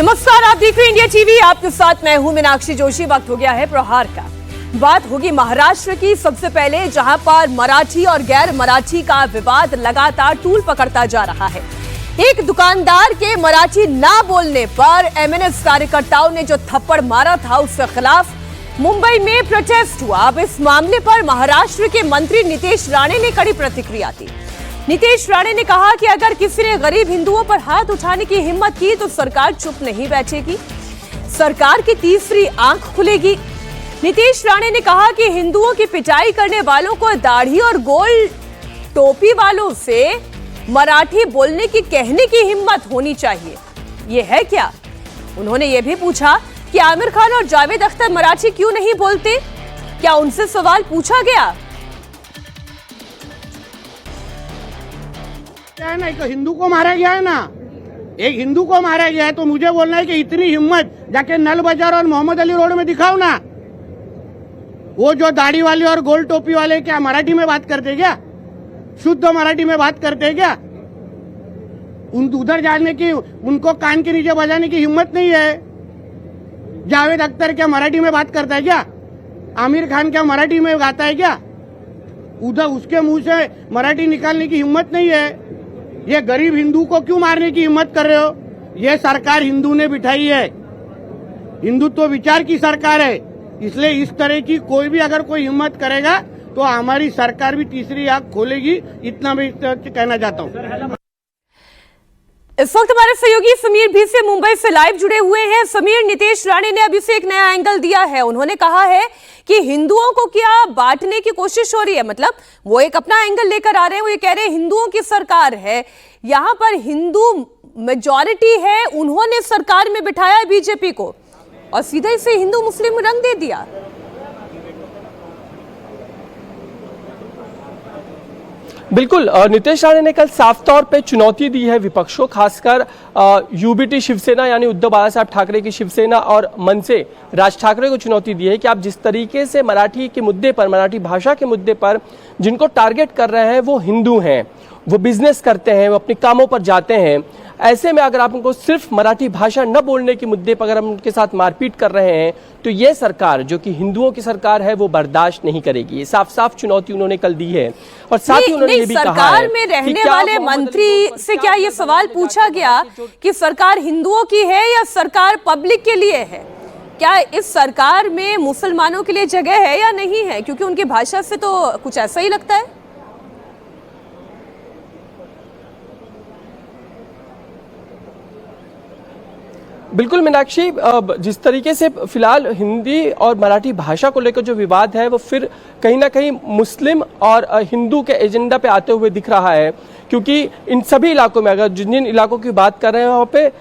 नमस्कार, आप देख रहे हैं इंडिया टीवी। आपके साथ मैं हूं मीनाक्षी जोशी। वक्त हो गया है प्रहार का। बात होगी महाराष्ट्र की। सबसे पहले जहां पर मराठी और गैर मराठी का विवाद लगातार तूल पकड़ता जा रहा है। एक दुकानदार के मराठी ना बोलने पर एमएनएस कार्यकर्ताओं ने जो थप्पड़ मारा था उसके खिलाफ मुंबई में प्रोटेस्ट हुआ। अब इस मामले पर महाराष्ट्र के मंत्री नितेश राणे ने कड़ी प्रतिक्रिया दी। नितेश राणे ने कहा कि अगर किसी ने गरीब हिंदुओं पर हाथ उठाने की हिम्मत की तो सरकार चुप नहीं बैठेगी, सरकार की तीसरी आंख खुलेगी। नितेश राणे ने कहा कि हिंदुओं की पिटाई करने वालों को दाढ़ी और गोल टोपी वालों से मराठी बोलने की कहने की हिम्मत होनी चाहिए। ये है क्या? उन्होंने ये भी पूछा कि आमिर खान और जावेद अख्तर मराठी क्यों नहीं बोलते। क्या उनसे सवाल पूछा गया? है ना, एक हिंदू को मारा गया है ना, एक हिंदू को मारा गया है, तो मुझे बोलना है कि इतनी हिम्मत जाके नल बाजार और मोहम्मद अली रोड में दिखाओ ना। वो जो दाढ़ी वाले और गोल टोपी वाले क्या मराठी में बात करते क्या? शुद्ध मराठी में बात करते क्या? उधर जाने की, उनको कान के नीचे बजाने की हिम्मत नहीं है। जावेद अख्तर क्या मराठी में बात करता है क्या? आमिर खान क्या मराठी में गाता है क्या? उधर उसके मुंह से मराठी निकालने की हिम्मत नहीं है। ये गरीब हिंदू को क्यों मारने की हिम्मत कर रहे हो? ये सरकार हिंदू ने बिठाई है, हिंदुत्व विचार की सरकार है। इसलिए इस तरह की कोई भी अगर कोई हिम्मत करेगा तो हमारी सरकार भी तीसरी आंख खोलेगी। इतना मैं कहना चाहता हूँ। इस वक्त हमारे सहयोगी समीर भी से मुंबई से लाइव जुड़े हुए हैं। समीर, नितेश राणे ने अभी से एक नया एंगल दिया है। उन्होंने कहा है कि हिंदुओं को क्या बांटने की कोशिश हो रही है। मतलब वो एक अपना एंगल लेकर आ रहे हैं। वो ये कह रहे हैं हिंदुओं की सरकार है, यहां पर हिंदू मेजॉरिटी है, उन्होंने सरकार में बिठाया है बीजेपी को और सीधे से हिंदू मुस्लिम रंग दे दिया। बिल्कुल, नितेश राणे ने कल साफ तौर पे चुनौती दी है विपक्ष को, खासकर यूबीटी शिवसेना यानी उद्धव बालासाहेब ठाकरे की शिवसेना और मनसे राज ठाकरे को चुनौती दी है कि आप जिस तरीके से मराठी के मुद्दे पर, मराठी भाषा के मुद्दे पर जिनको टारगेट कर रहे हैं वो हिंदू हैं, वो बिजनेस करते हैं, वो अपने कामों पर जाते हैं। ऐसे में अगर आप उनको सिर्फ मराठी भाषा न बोलने के मुद्दे पर अगर हम उनके साथ मारपीट कर रहे हैं तो ये सरकार, जो कि हिंदुओं की सरकार है, वो बर्दाश्त नहीं करेगी। ये साफ साफ चुनौती उन्होंने कल दी है। और साथ ही उन्होंने ये भी कहा है सरकार में रहने वाले मंत्री से क्या ये सवाल पूछा गया कि सरकार हिंदुओं की है या सरकार पब्लिक के लिए है? क्या इस सरकार में मुसलमानों के लिए जगह है या नहीं है? क्योंकि उनकी भाषा से तो कुछ ऐसा ही लगता है। बिल्कुल मीनाक्षी, जिस तरीके से फिलहाल हिंदी और मराठी भाषा को लेकर जो विवाद है वो फिर कहीं ना कहीं मुस्लिम और हिंदू के एजेंडा पे आते हुए दिख रहा है, क्योंकि इन सभी इलाकों में, अगर जिन इलाकों की बात कर रहे हैं वहाँ पे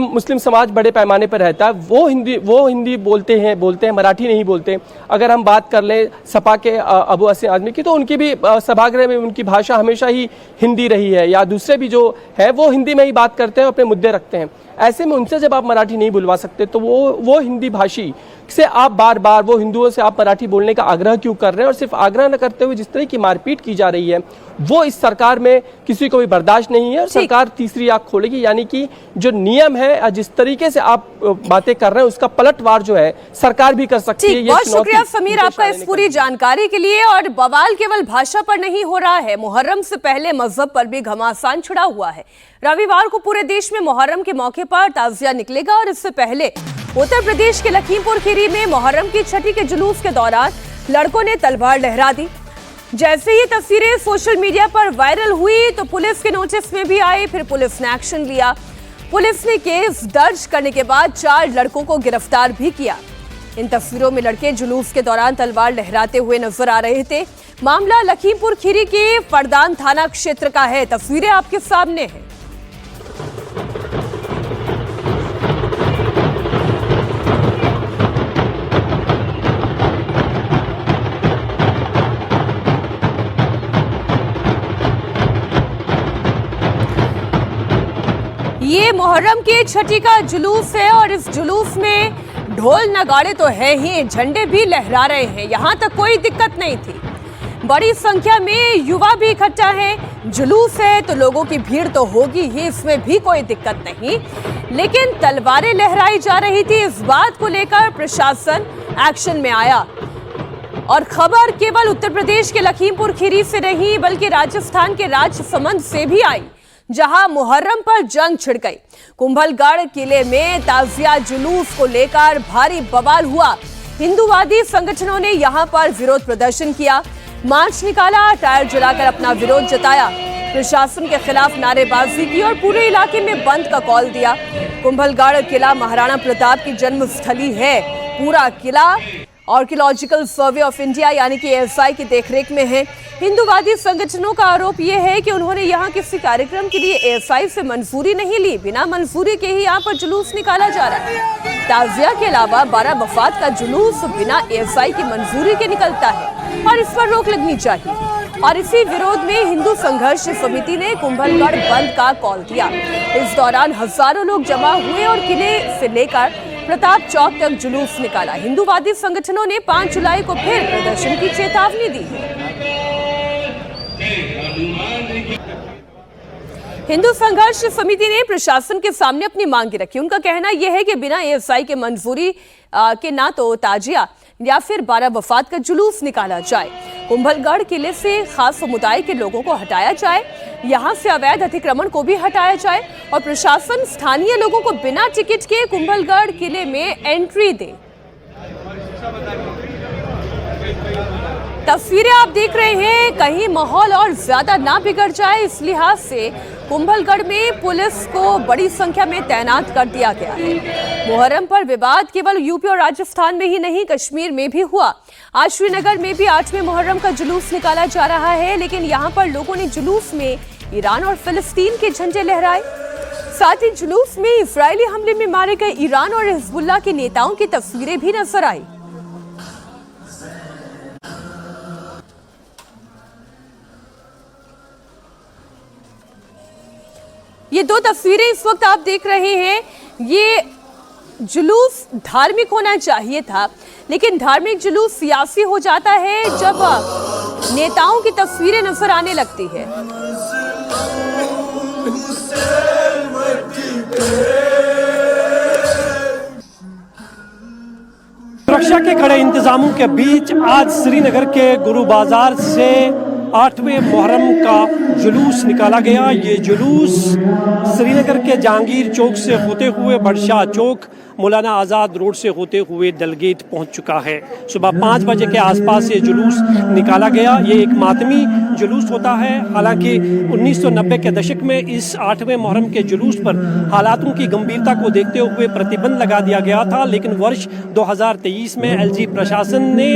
मुस्लिम समाज बड़े पैमाने पर रहता है। वो हिंदी बोलते हैं, मराठी नहीं बोलते। अगर हम बात कर लें सपा के अबू हसन आजमी की, तो उनकी भी सभागृह में उनकी भाषा हमेशा ही हिंदी रही है, या दूसरे भी जो है वो हिंदी में ही बात करते हैं, अपने मुद्दे रखते हैं। ऐसे में उनसे जब आप मराठी नहीं बुलवा सकते तो वो हिंदी भाषी से आप बार बार, वो हिंदुओं से आप मराठी बोलने का आग्रह क्यों कर रहे हैं? और सिर्फ आग्रह न करते हुए जिस तरह की मारपीट की जा रही है वो इस सरकार में किसी को भी बर्दाश्त नहीं है। और सरकार तीसरी आंख खोलेगी, यानी कि जो नियम है, जिस तरीके से आप बातें कर रहे हैं उसका पलटवार जो है सरकार भी कर सकती है। बहुत शुक्रिया समीर आपका इस पूरी जानकारी के लिए। और बवाल केवल भाषा पर नहीं हो रहा है, मुहर्रम से पहले मजहब पर भी घमासान छिड़ा हुआ है। रविवार को पूरे देश में मुहर्रम के मौके पर ताजिया निकलेगा और इससे पहले उत्तर प्रदेश के लखीमपुर खीरी में मुहर्रम की छठी के जुलूस के दौरान लड़कों ने तलवार लहरा दी। जैसे ही तस्वीरें सोशल मीडिया पर वायरल हुई तो पुलिस के नोटिस में भी आई, फिर पुलिस ने एक्शन लिया। पुलिस ने केस दर्ज करने के बाद 4 लड़कों को गिरफ्तार भी किया। इन तस्वीरों में लड़के जुलूस के दौरान तलवार लहराते हुए नजर आ रहे थे। मामला लखीमपुर खीरी के फरदान थाना क्षेत्र का है। तस्वीरें आपके सामने हैं। ये मुहर्रम की छठी का जुलूस है और इस जुलूस में ढोल नगाड़े तो है ही, झंडे भी लहरा रहे हैं। यहां तक कोई दिक्कत नहीं थी। बड़ी संख्या में युवा भी इकट्ठा हैं। जुलूस है तो लोगों की भीड़ तो होगी ही, इसमें भी कोई दिक्कत नहीं, लेकिन तलवारें लहराई जा रही थी। इस बात को लेकर प्रशासन एक्शन में आया और खबर केवल उत्तर प्रदेश के लखीमपुर खीरी से नहीं बल्कि राजस्थान के राजसमंद से भी आई, जहां मुहर्रम पर जंग छिड़ गई। कुंभलगढ़ किले में ताजिया जुलूस को लेकर भारी बवाल हुआ। हिंदूवादी संगठनों ने यहां पर विरोध प्रदर्शन किया, मार्च निकाला, टायर जलाकर अपना विरोध जताया, प्रशासन के खिलाफ नारेबाजी की और पूरे इलाके में बंद का कॉल दिया। कुंभलगढ़ किला महाराणा प्रताप की जन्मस्थली है। पूरा किला आर्कियोलॉजिकल सर्वे ऑफ इंडिया यानी कि ASI की देखरेख में है। हिंदूवादी संगठनों का आरोप यह है कि उन्होंने यहां किसी कार्यक्रम के लिए ASI से मंजूरी नहीं ली, बिना मंजूरी के ही यहां पर जुलूस निकाला जा रहा है। ताजिया के अलावा 12 वफात का जुलूस बिना ASI की मंजूरी के निकलता है और इस पर रोक लगनी चाहिए। और इसी विरोध में हिंदू संघर्ष समिति ने कुंभलगढ़ बंद का कॉल दिया। इस दौरान हजारों लोग जमा हुए और किले से लेकर प्रताप चौक तक जुलूस निकाला। हिंदूवादी संगठनों ने 5 जुलाई को फिर प्रदर्शन की चेतावनी दी है। हिंदू संघर्ष समिति ने प्रशासन के सामने अपनी मांगे रखी। उनका कहना यह है कि बिना ASI के मंजूरी के ना तो ताजिया या फिर 12 वफात का जुलूस निकाला जाए, कुंभलगढ़ किले से खास समुदाय के लोगों को हटाया जाए, यहां से अवैध अतिक्रमण को भी हटाया जाए और प्रशासन स्थानीय लोगों को बिना टिकट के कुंभलगढ़ किले में एंट्री दे। तस्वीरें आप देख रहे हैं, कहीं माहौल और ज्यादा ना बिगड़ जाए इस लिहाज से कुंभलगढ़ में पुलिस को बड़ी संख्या में तैनात कर दिया गया है। मुहर्रम पर विवाद केवल यूपी और राजस्थान में ही नहीं, कश्मीर में भी हुआ। आज श्रीनगर में भी 8वें मुहर्रम का जुलूस निकाला जा रहा है, लेकिन यहां पर लोगों ने जुलूस में ईरान और फिलिस्तीन के झंडे लहराए। साथ ही जुलूस में इजरायली हमले में मारे गए ईरान और हिजबुल्लाह के नेताओं की तस्वीरें भी नजर आई। ये 2 तस्वीरें इस वक्त आप देख रहे हैं। ये जुलूस धार्मिक होना चाहिए था, लेकिन धार्मिक जुलूस सियासी हो जाता है जब नेताओं की तस्वीरें नजर आने लगती है। सुरक्षा के कड़े इंतजामों के बीच आज श्रीनगर के गुरु बाजार से 8वें मुहर्रम का जुलूस निकाला गया। ये जुलूस श्रीनगर के जहांगीर चौक से होते हुए बड़शाह चौक, मौलाना आज़ाद रोड से होते हुए डलगेट पहुंच चुका है। सुबह 5 बजे के आसपास ये जुलूस निकाला गया। ये एक मातमी जुलूस होता है। हालांकि 1990 के दशक में इस 8वें मुहर्रम के जुलूस पर हालातों की गंभीरता को देखते हुए प्रतिबंध लगा दिया गया था, लेकिन वर्ष 2023 में LG प्रशासन ने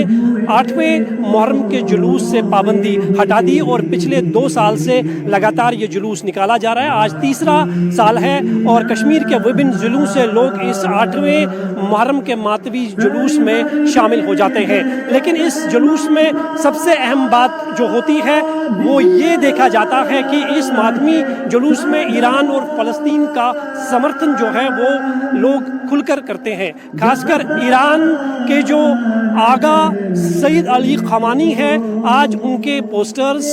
8वें मुहर्रम के जुलूस से पाबंदी हटा दी और पिछले 2 साल से लगातार ये जुलूस निकाला जा रहा है। आज तीसरा साल है और कश्मीर के विभिन्न जिलों से लोग इस 8वें मुहर्रम के मातवी जुलूस में शामिल हो जाते हैं। लेकिन इस जुलूस में सबसे अहम बात जो होती है वो ये देखा जाता है कि इस मातमी जुलूस में ईरान और फ़लस्तीन का समर्थन जो है वो लोग खुलकर करते हैं। खासकर ईरान के जो आगा सईद अली खमानी हैं, आज उनके पोस्टर्स,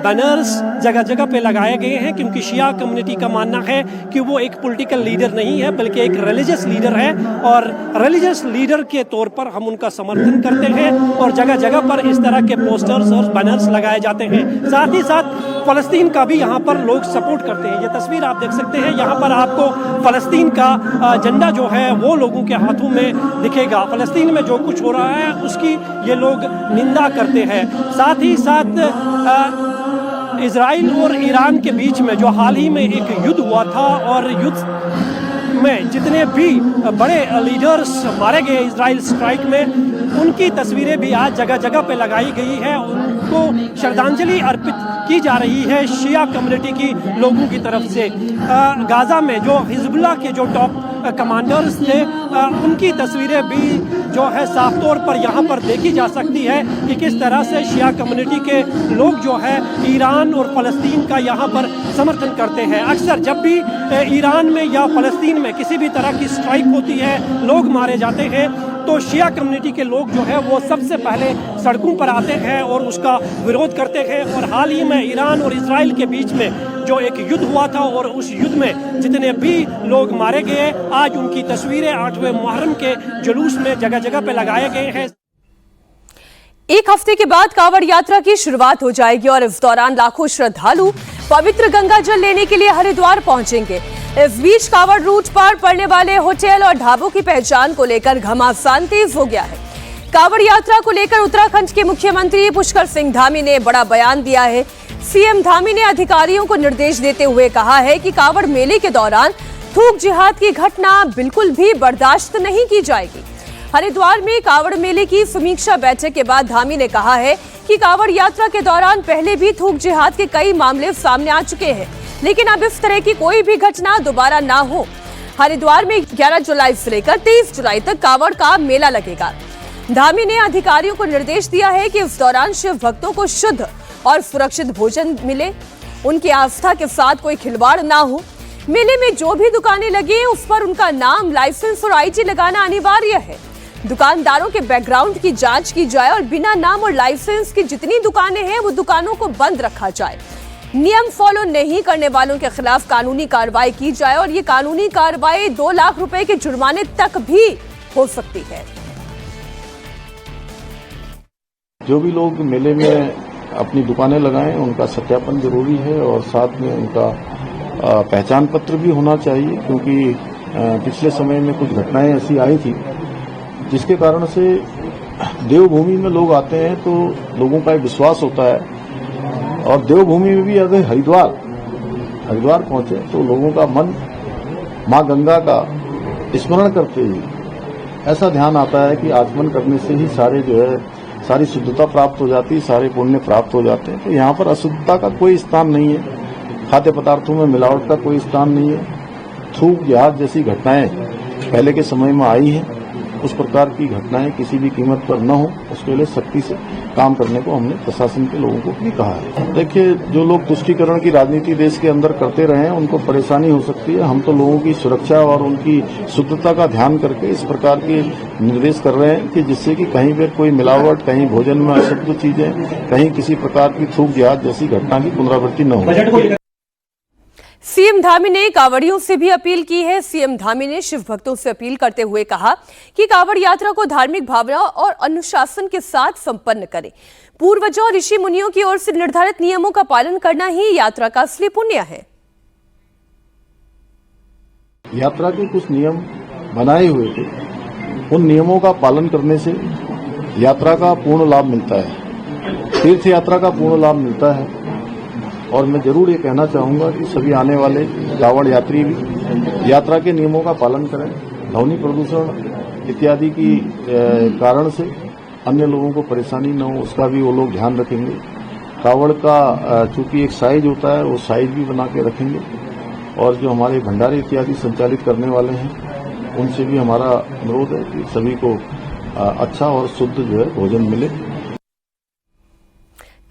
बैनर्स जगह जगह पे लगाए गए हैं, क्योंकि शिया कम्युनिटी का मानना है कि वो एक पॉलिटिकल लीडर नहीं है बल्कि एक रिलीजियस लीडर है और रिलीजियस लीडर के तौर पर हम उनका समर्थन करते हैं और जगह जगह पर इस तरह के पोस्टर्स और बैनर्स लगाए जाते हैं। साथ ही साथ फ़लस्तीन का भी यहाँ पर लोग सपोर्ट करते हैं। ये तस्वीर आप देख सकते हैं, यहाँ पर आपको फ़लस्तीन का झंडा जो है वो लोगों के हाथों में दिखेगा। फ़लस्तीन में जो कुछ हो रहा है उसकी ये लोग निंदा करते हैं। साथ ही साथ इजराइल और ईरान के बीच में जो हाल ही में एक युद्ध हुआ था और युद्ध में जितने भी बड़े लीडर्स मारे गए इजराइल स्ट्राइक में, उनकी तस्वीरें भी आज जगह जगह पे लगाई गई है। उनको श्रद्धांजलि अर्पित की जा रही है शिया कम्युनिटी की लोगों की तरफ से। गाजा में जो हिजबुल्लाह के जो टॉप कमांडर्स थे उनकी तस्वीरें भी जो है साफ तौर पर यहाँ पर देखी जा सकती है कि किस तरह से शिया कम्युनिटी के लोग जो है ईरान और फ़लस्तीन का यहाँ पर समर्थन करते हैं। अक्सर जब भी ईरान में या फ़लस्तीन में किसी भी तरह की स्ट्राइक होती है, लोग मारे जाते हैं, तो शिया कम्युनिटी के लोग जो है वो सबसे पहले सड़कों पर आते हैं और उसका विरोध करते हैं। और हाल ही में ईरान और इजराइल के बीच में जो एक युद्ध हुआ था और उस युद्ध में जितने भी लोग मारे गए, आज उनकी तस्वीरें 8वें मुहर्रम के जुलूस में जगह जगह पे लगाए गए हैं। एक हफ्ते के बाद कांवड़ यात्रा की शुरुआत हो जाएगी और इस दौरान लाखों श्रद्धालु पवित्र गंगा जल लेने के लिए हरिद्वार पहुंचेंगे। इस बीच कांवड़ रूट पर पड़ने वाले होटल और ढाबों की पहचान को लेकर घमासान तेज हो गया है। कांवड़ यात्रा को लेकर उत्तराखंड के मुख्यमंत्री पुष्कर सिंह धामी ने बड़ा बयान दिया है। सीएम धामी ने अधिकारियों को निर्देश देते हुए कहा है कि कांवड़ मेले के दौरान थूक जिहाद की घटना बिल्कुल भी बर्दाश्त नहीं की जाएगी। हरिद्वार में कांवड़ मेले की समीक्षा बैठक के बाद धामी ने कहा है कि कांवड़ यात्रा के दौरान पहले भी थूक जिहाद के कई मामले सामने आ चुके हैं, लेकिन अब इस तरह की कोई भी घटना दोबारा ना हो। हरिद्वार में 11 जुलाई से लेकर 23 जुलाई तक कांवड़ का मेला लगेगा। धामी ने अधिकारियों को निर्देश दिया है कि इस दौरान शिव भक्तों को शुद्ध और सुरक्षित भोजन मिले, उनकी आस्था के साथ कोई खिलवाड़ ना हो। मेले में जो भी दुकानें लगी उस पर उनका नाम, लाइसेंस और आईडी लगाना अनिवार्य है। दुकानदारों के बैकग्राउंड की जांच की जाए और बिना नाम और लाइसेंस की जितनी दुकानें हैं वो दुकानों को बंद रखा जाए। नियम फॉलो नहीं करने वालों के खिलाफ कानूनी कार्रवाई की जाए और ये कानूनी कार्रवाई 2 लाख रुपए के जुर्माने तक भी हो सकती है। जो भी लोग मेले में अपनी दुकानें लगाएं उनका सत्यापन जरूरी है और साथ में उनका पहचान पत्र भी होना चाहिए, क्योंकि पिछले समय में कुछ घटनाएं ऐसी आई थी जिसके कारण से देवभूमि में लोग आते हैं तो लोगों का एक विश्वास होता है, और देवभूमि में भी अगर हरिद्वार पहुंचे तो लोगों का मन मां गंगा का स्मरण करते ही ऐसा ध्यान आता है कि आचमन करने से ही सारी शुद्धता प्राप्त हो जाती है, सारे पुण्य प्राप्त हो जाते हैं। तो यहाँ पर अशुद्धता का कोई स्थान नहीं है, खाद्य पदार्थों में मिलावट का कोई स्थान नहीं है। थूक जिहाद जैसी घटनाएं पहले के समय में आई हैं, उस प्रकार की घटनाएं किसी भी कीमत पर न हो, उसके लिए सख्ती से काम करने को हमने प्रशासन के लोगों को भी कहा है। देखिए, जो लोग तुष्टीकरण की राजनीति देश के अंदर करते रहे हैं उनको परेशानी हो सकती है। हम तो लोगों की सुरक्षा और उनकी शुद्धता का ध्यान करके इस प्रकार के निर्देश कर रहे हैं कि जिससे कि कहीं पर कोई मिलावट, कहीं भोजन में अशुद्ध चीजें, कहीं किसी प्रकार की थूक जिहाद जैसी घटना की पुनरावृत्ति न हो। सीएम धामी ने कांवड़ियों से भी अपील की है। सीएम धामी ने शिव भक्तों से अपील करते हुए कहा कि कांवड़ यात्रा को धार्मिक भावना और अनुशासन के साथ संपन्न करें। पूर्वजों और ऋषि मुनियों की ओर से निर्धारित नियमों का पालन करना ही यात्रा का असली पुण्य है। यात्रा के कुछ नियम बनाए हुए थे, उन नियमों का पालन करने से यात्रा का पूर्ण लाभ मिलता है, तीर्थ यात्रा का पूर्ण लाभ मिलता है। और मैं जरूर ये कहना चाहूंगा कि सभी आने वाले कांवड़ यात्री भी यात्रा के नियमों का पालन करें। ध्वनि प्रदूषण इत्यादि की कारण से अन्य लोगों को परेशानी न हो, उसका भी वो लोग ध्यान रखेंगे। कांवड़ का चूंकि एक साइज होता है, वो साइज भी बना के रखेंगे। और जो हमारे भंडारे इत्यादि संचालित करने वाले हैं उनसे भी हमारा अनुरोध है कि सभी को अच्छा और शुद्ध जो है भोजन मिले।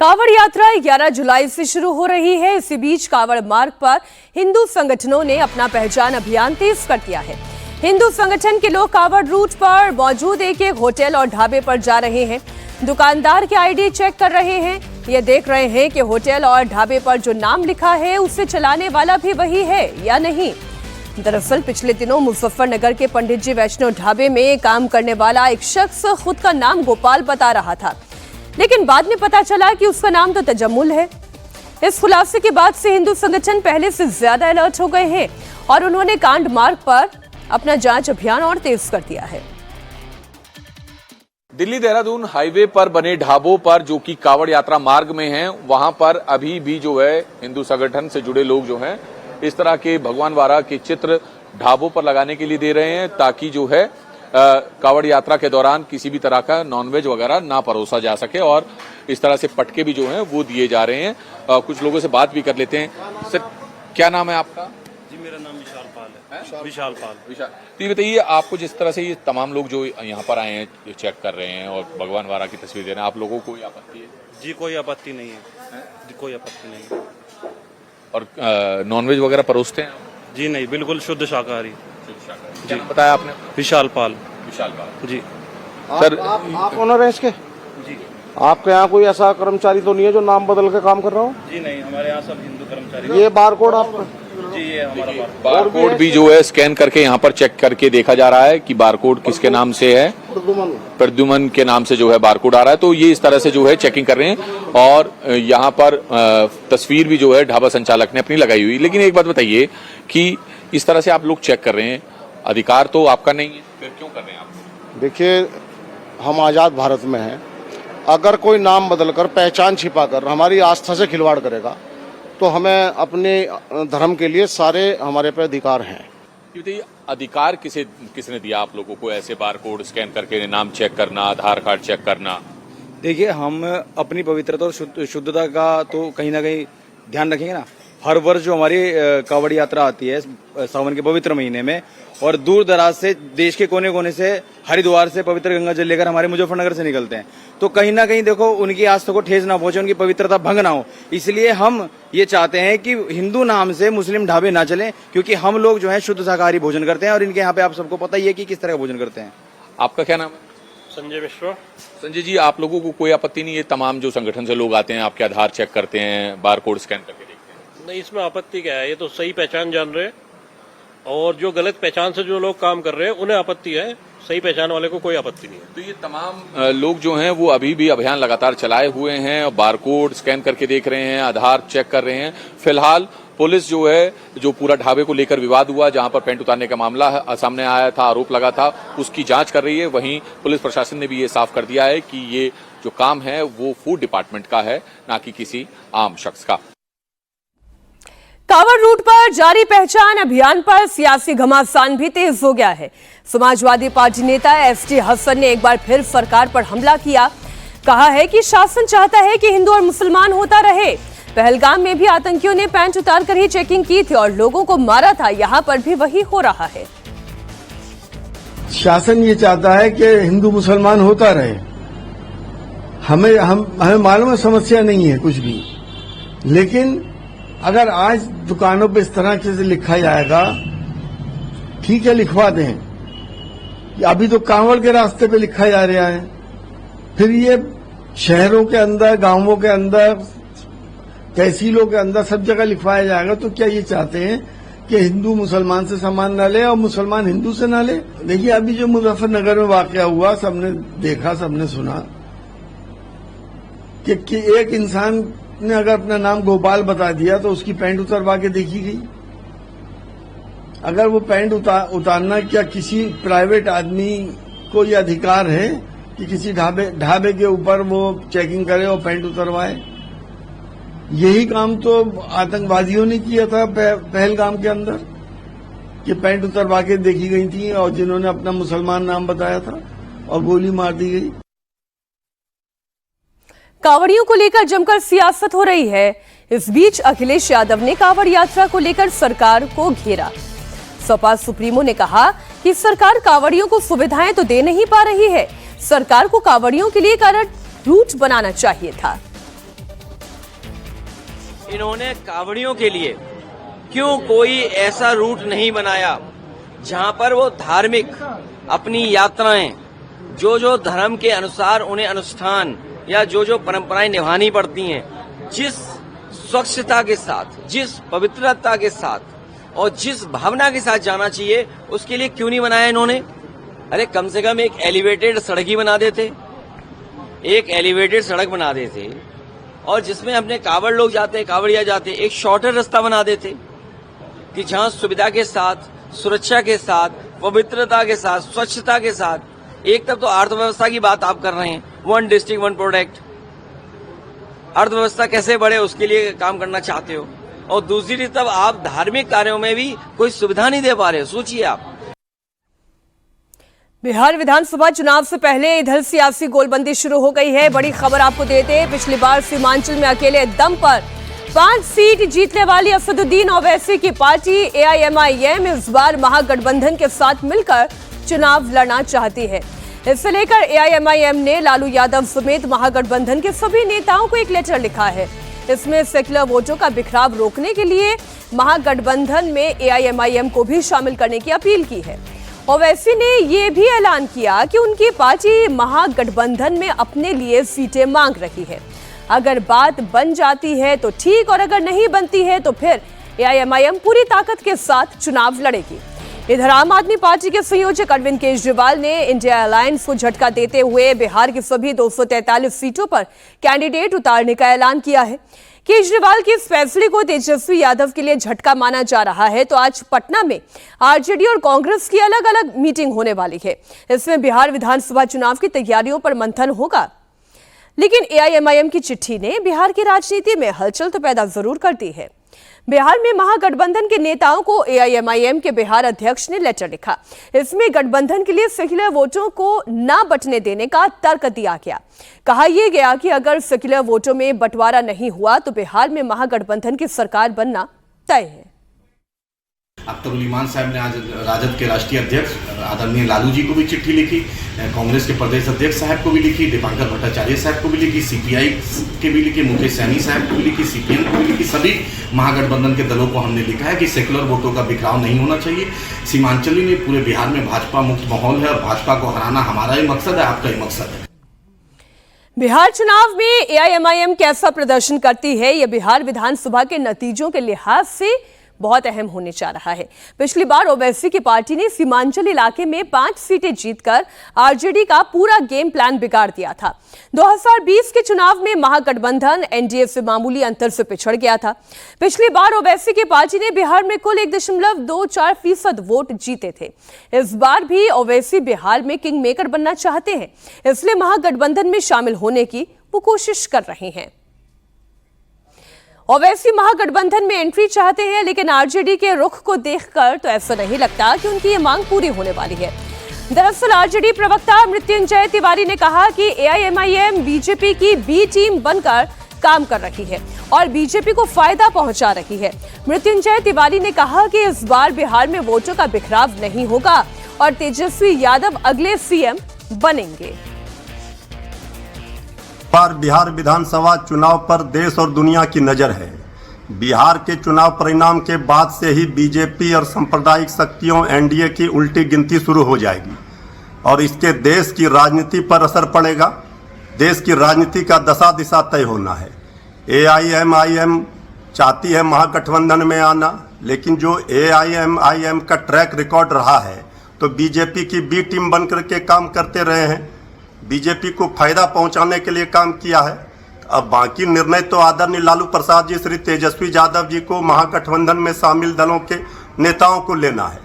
कांवड़ यात्रा 11 जुलाई से शुरू हो रही है। इसी बीच कांवड़ मार्ग पर हिंदू संगठनों ने अपना पहचान अभियान तेज कर दिया है। हिंदू संगठन के लोग कांवड़ रूट पर मौजूद एक होटल और ढाबे पर जा रहे हैं, दुकानदार के आईडी चेक कर रहे हैं, ये देख रहे हैं कि होटल और ढाबे पर जो नाम लिखा है उसे चलाने वाला भी वही है या नहीं। दरअसल पिछले दिनों मुजफ्फरनगर के पंडित जी वैष्णव ढाबे में काम करने वाला एक शख्स खुद का नाम गोपाल बता रहा था, लेकिन बाद में पता चला कि उसका नाम तो तजम्मुल है। इस खुलासे के बाद से हिंदू संगठन पहले से ज्यादा अलर्ट हो गए हैं और उन्होंने कांड मार्ग पर अपना जांच अभियान और तेज कर दिया है। दिल्ली देहरादून हाईवे पर बने ढाबों पर जो कि कांवड़ यात्रा मार्ग में हैं, वहां पर अभी भी जो है हिंदू संगठन से जुड़े लोग जो हैं इस तरह के भगवान वारा के चित्र ढाबों पर लगाने के लिए दे रहे हैं, ताकि जो है कांवड़ यात्रा के दौरान किसी भी तरह का नॉनवेज वगैरह ना परोसा जा सके और इस तरह से पटके भी जो हैं वो दिए जा रहे हैं। कुछ लोगों से बात भी कर लेते हैं। सर, क्या नाम है आपका? जी, मेरा नाम विशाल पाल है। विशाल पाल। तो ये बताइए, आपको जिस तरह से ये तमाम लोग जो यहाँ पर आए हैं चेक कर रहे हैं और भगवान वारा की तस्वीर दे रहे हैं, आप लोगों को कोई आपत्ति है? जी, कोई आपत्ति नहीं है। जी, कोई आपत्ति नहीं है। और नॉनवेज वगैरह परोसते हैं? जी नहीं, बिल्कुल शुद्ध शाकाहारी। जी, बताया आपने? विशाल पाल। विशाल पाल जी। सर, आप ओनर हैं इसके? जी। आपके यहाँ कोई ऐसा कर्मचारी तो नहीं है जो नाम बदल के काम कर रहा हो? जी नहीं, हमारे यहाँ सब हिंदू कर्मचारी। ये बार कोड आपका? जी, ये हमारा बार कोड भी जो है स्कैन करके यहाँ पर चेक करके देखा जा रहा है कि बार कोड किसके नाम से है। प्रद्युमन के नाम से जो है बार कोड आ रहा है। तो ये इस तरह से जो है चेकिंग कर रहे हैं और यहाँ पर तस्वीर भी जो है ढाबा संचालक ने अपनी लगाई हुई। लेकिन एक बात बताइए कि इस तरह से आप लोग चेक कर रहे हैं, अधिकार तो आपका नहीं है, फिर क्यों कर रहे हैं आप? देखिए, हम आजाद भारत में हैं। अगर कोई नाम बदलकर पहचान छिपाकर हमारी आस्था से खिलवाड़ करेगा तो हमें अपने धर्म के लिए सारे हमारे पे अधिकार हैं। ये अधिकार किसने दिया आप लोगों को ऐसे बार कोड स्कैन करके नाम चेक करना, आधार कार्ड चेक करना? देखिए, हम अपनी पवित्रता और शुद्धता का तो कहीं ना कहीं ध्यान रखेंगे ना। हर वर्ष जो हमारी कावड़ यात्रा आती है सावन के पवित्र महीने में, और दूर दराज से देश के कोने कोने से हरिद्वार से पवित्र गंगा जल लेकर हमारे मुजफ्फरनगर से निकलते हैं, तो कहीं ना कहीं देखो उनकी आस्था को ठेस ना पहुंचे, उनकी पवित्रता भंग ना हो। इसलिए हम ये चाहते हैं कि हिंदू नाम से मुस्लिम ढाबे ना चलें, क्योंकि हम लोग जो है शुद्ध शाकाहारी भोजन करते हैं और इनके यहाँ पे आप सबको पता ही है कि किस तरह का भोजन करते हैं। आपका क्या नाम है? संजय मिश्रा। संजय जी, आप लोगों को कोई आपत्ति नहीं है? तमाम जो संगठन से लोग आते हैं आपके आधार चेक करते हैं, बार कोड स्कैन करके देखते हैं? नहीं, इसमें आपत्ति क्या है? ये तो सही पहचान जान रहे हैं, और जो गलत पहचान से जो लोग काम कर रहे हैं उन्हें आपत्ति है। सही पहचान वाले को कोई आपत्ति नहीं है। तो ये तमाम लोग जो हैं वो अभी भी अभियान लगातार चलाए हुए हैं, बारकोड स्कैन करके देख रहे हैं, आधार चेक कर रहे हैं। फिलहाल पुलिस जो है, जो पूरा ढाबे को लेकर विवाद हुआ, जहां पर पेंट उतारने का मामला सामने आया था, आरोप लगा था, उसकी जांच कर रही है। वहीं पुलिस प्रशासन ने भी ये साफ कर दिया है कि ये जो काम है वो फूड डिपार्टमेंट का है, ना कि किसी आम शख्स का। कांवड़ रूट पर जारी पहचान अभियान पर सियासी घमासान भी तेज हो गया है। समाजवादी पार्टी नेता एसटी हसन ने एक बार फिर सरकार पर हमला किया। कहा है कि शासन चाहता है कि हिंदू और मुसलमान होता रहे। पहलगाम में भी आतंकियों ने पैंट उतार कर ही चेकिंग की थी और लोगों को मारा था। यहां पर भी वही हो रहा है। शासन ये चाहता है कि हिंदू मुसलमान होता रहे। हमें मालूम है समस्या नहीं है कुछ भी, लेकिन अगर आज दुकानों पे इस तरह से लिखा जाएगा, ठीक है लिखवा दें। अभी तो कांवड़ के रास्ते पे लिखा जा रहा है, फिर ये शहरों के अंदर, गांवों के अंदर, तहसीलों के अंदर सब जगह लिखवाया जाएगा। तो क्या ये चाहते हैं कि हिंदू मुसलमान से सामान न ले और मुसलमान हिंदू से न ले? देखिए, अभी जो मुजफ्फरनगर में वाकया हुआ, सबने देखा, सबने सुना कि एक इंसान ने अगर अपना नाम गोपाल बता दिया तो उसकी पैंट उतरवा के देखी गई। अगर वो पैंट उतारना, क्या किसी प्राइवेट आदमी को ये अधिकार है कि किसी ढाबे के ऊपर वो चेकिंग करे और पैंट उतरवाए? यही काम तो आतंकवादियों ने किया था पहलगाम के अंदर, कि पैंट उतरवा के देखी गई थी और जिन्होंने अपना मुसलमान नाम बताया था और गोली मार दी गई। कांवड़ियों को लेकर जमकर सियासत हो रही है। इस बीच अखिलेश यादव ने कांवड़ यात्रा को लेकर सरकार को घेरा। सपा सुप्रीमो ने कहा कि सरकार कांवड़ियों को सुविधाएं तो दे नहीं पा रही है, सरकार को कांवड़ियों के लिए कारण रूट बनाना चाहिए था। इन्होंने कांवड़ियों के लिए क्यों कोई ऐसा रूट नहीं बनाया जहां पर वो धार्मिक अपनी यात्राएं, जो धर्म के अनुसार उन्हें अनुष्ठान या जो परंपराएं निभानी पड़ती हैं, जिस स्वच्छता के साथ, जिस पवित्रता के साथ और जिस भावना के साथ जाना चाहिए, उसके लिए क्यों नहीं बनाया इन्होंने? अरे कम से कम एक एलिवेटेड सड़क ही बना देते, एक एलिवेटेड सड़क बना देते और जिसमें अपने कांवड़ लोग जाते, कांवड़िया जाते, एक शॉर्टर रास्ता बना देते कि जहां सुविधा के साथ, सुरक्षा के साथ, पवित्रता के साथ, स्वच्छता के साथ, एक तरफ तो अर्थव्यवस्था की बात आप कर रहे हैं, 1 डिस्ट्रिक्ट 1 प्रोडक्ट, अर्थव्यवस्था कैसे बढ़े उसके लिए काम करना चाहते हो, और दूसरी तरफ आप धार्मिक कार्यों में भी कोई सुविधा नहीं दे पा रहे हो। सोचिए आप। बिहार विधानसभा चुनाव से पहले इधर सियासी गोलबंदी शुरू हो गई है। बड़ी खबर आपको देते हैं, पिछली बार सीमांचल में अकेले दम पर 5 सीट जीतने वाली असदुद्दीन ओवैसी की पार्टी एआईएमआईएम इस बार महागठबंधन के साथ मिलकर चुनाव लड़ना चाहती है। इससे लेकर एआईएमआईएम ने लालू यादव समेत महागठबंधन के सभी नेताओं को एक लेटर लिखा है। इसमें सेक्युलर वोटों का बिखराव रोकने के लिए महागठबंधन में एआईएमआईएम को भी शामिल करने की अपील की है। ओवैसी ने यह भी ऐलान किया कि उनकी पार्टी महागठबंधन में अपने लिए सीटें मांग रही है। अगर बात बन जाती है तो ठीक, और अगर नहीं बनती है तो फिर एआईएमआईएम पूरी ताकत के साथ चुनाव लड़ेगी। इधर आम आदमी पार्टी के संयोजक अरविंद केजरीवाल ने इंडिया अलायंस को झटका देते हुए बिहार की सभी 243 सीटों पर कैंडिडेट उतारने का ऐलान किया है। केजरीवाल की इस फैसले को तेजस्वी यादव के लिए झटका माना जा रहा है। तो आज पटना में आरजेडी और कांग्रेस की अलग अलग मीटिंग होने वाली है। इसमें बिहार विधानसभा चुनाव की तैयारियों पर मंथन होगा। लेकिन एआईएमआईएम की चिट्ठी ने बिहार की राजनीति में हलचल तो पैदा जरूर कर दी है। बिहार में महागठबंधन के नेताओं को एआईएमआईएम के बिहार अध्यक्ष ने लेटर लिखा। इसमें गठबंधन के लिए सेक्युलर वोटों को न बंटने देने का तर्क दिया गया। कहा यह गया कि अगर सेक्युलर वोटों में बंटवारा नहीं हुआ तो बिहार में महागठबंधन की सरकार बनना तय है। अख्तरुल इमान साहब ने आज राजद के राष्ट्रीय अध्यक्ष आदरणीय लालू जी को भी चिट्ठी लिखी, कांग्रेस के प्रदेश अध्यक्ष साहब को भी लिखी, दीपांकर भट्टाचार्य साहब को भी लिखी, सीपीआई के भी लिखी, मुकेश सैनी साहब को भी लिखी, सीपीएम को भी लिखी। सभी महागठबंधन के दलों को हमने लिखा है कि सेक्युलर वोटों का बिखराव नहीं होना चाहिए। सीमांचली में पूरे बिहार में भाजपा मुक्त माहौल है और भाजपा को हराना हमारा ही मकसद है, आपका ही मकसद है। बिहार चुनाव में एआईएमआईएम कैसा प्रदर्शन करती है, यह बिहार विधानसभा के नतीजों के लिहाज से बहुत अहम होने जा रहा है। पिछली बार ओवैसी की पार्टी ने सीमांचल इलाके में 5 सीटें जीतकर आरजेडी का पूरा गेम प्लान बिगाड़ दिया था। 2020 के चुनाव में महागठबंधन एनडीए से मामूली अंतर से पिछड़ गया था। पिछली बार ओवैसी की पार्टी ने बिहार में कुल 1.24% वोट जीते थे। इस बार भी ओवैसी बिहार में किंग मेकर बनना चाहते हैं, इसलिए महागठबंधन में शामिल होने की वो कोशिश कर रहे हैं। ओवैसी महागठबंधन में एंट्री चाहते हैं, लेकिन आरजेडी के रुख को देखकर तो ऐसा नहीं लगता कि उनकी ये मांग पूरी होने वाली है। दरअसल आरजेडी प्रवक्ता मृत्युंजय तिवारी ने कहा कि एआईएमआईएम बीजेपी की बी टीम बनकर काम कर रही है और बीजेपी को फायदा पहुंचा रही है। मृत्युंजय तिवारी ने कहा कि इस बार बिहार में वोटों का बिखराव नहीं होगा और तेजस्वी यादव अगले सीएम बनेंगे। पर बिहार विधानसभा चुनाव पर देश और दुनिया की नजर है। बिहार के चुनाव परिणाम के बाद से ही बीजेपी और सांप्रदायिक शक्तियों एनडीए की उल्टी गिनती शुरू हो जाएगी और इसके देश की राजनीति पर असर पड़ेगा। देश की राजनीति का दशा दिशा तय होना है। एआईएमआईएम चाहती है महागठबंधन में आना, लेकिन जो एआईएमआईएम का ट्रैक रिकॉर्ड रहा है तो बीजेपी की बी टीम बनकर के काम करते रहे हैं, बीजेपी को फायदा पहुंचाने के लिए काम किया है। अब बाकी निर्णय तो आदरणीय लालू प्रसाद जी, श्री तेजस्वी यादव जी को महागठबंधन में शामिल दलों के नेताओं को लेना है।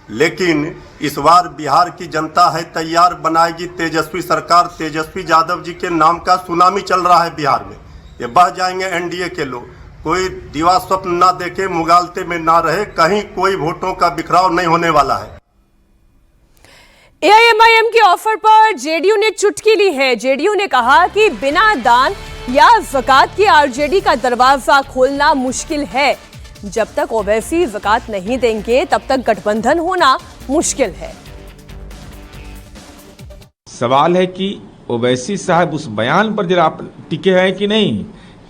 लेकिन इस बार बिहार की जनता है तैयार, बनाएगी तेजस्वी सरकार। तेजस्वी यादव जी के नाम का सुनामी चल रहा है बिहार में। ये बह जाएंगे एनडीए के लोग। कोई दिवा स्वप्न ना देखे, मुगालते में ना रहे, कहीं कोई वोटों का बिखराव नहीं होने वाला है। एआईएमआईएम के ऑफर पर जेडीयू ने चुटकी ली है। जेडीयू ने कहा कि बिना दान या ज़कात के आरजेडी का दरवाजा खोलना मुश्किल है। जब तक ओवैसी ज़कात नहीं देंगे तब तक गठबंधन होना मुश्किल है। सवाल है कि ओवैसी साहब उस बयान पर जरा आप टिके हैं कि नहीं,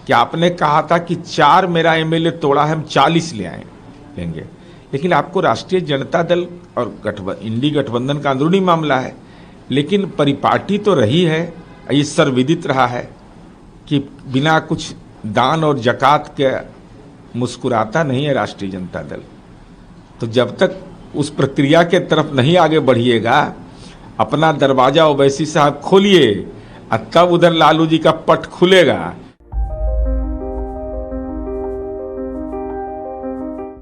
कि आपने कहा था कि 4 मेरा एमएलए तोड़ा है, हम 40 लेंगे। लेकिन आपको राष्ट्रीय जनता दल और इंडी गठबंधन का अंदरूनी मामला है, लेकिन परिपाटी तो रही है, ये सर्वविदित रहा है कि बिना कुछ दान और जकात के मुस्कुराता नहीं है राष्ट्रीय जनता दल। तो जब तक उस प्रक्रिया के तरफ नहीं आगे बढ़िएगा, अपना दरवाजा ओवैसी साहब खोलिए और तब उधर लालू जी का पट खुलेगा।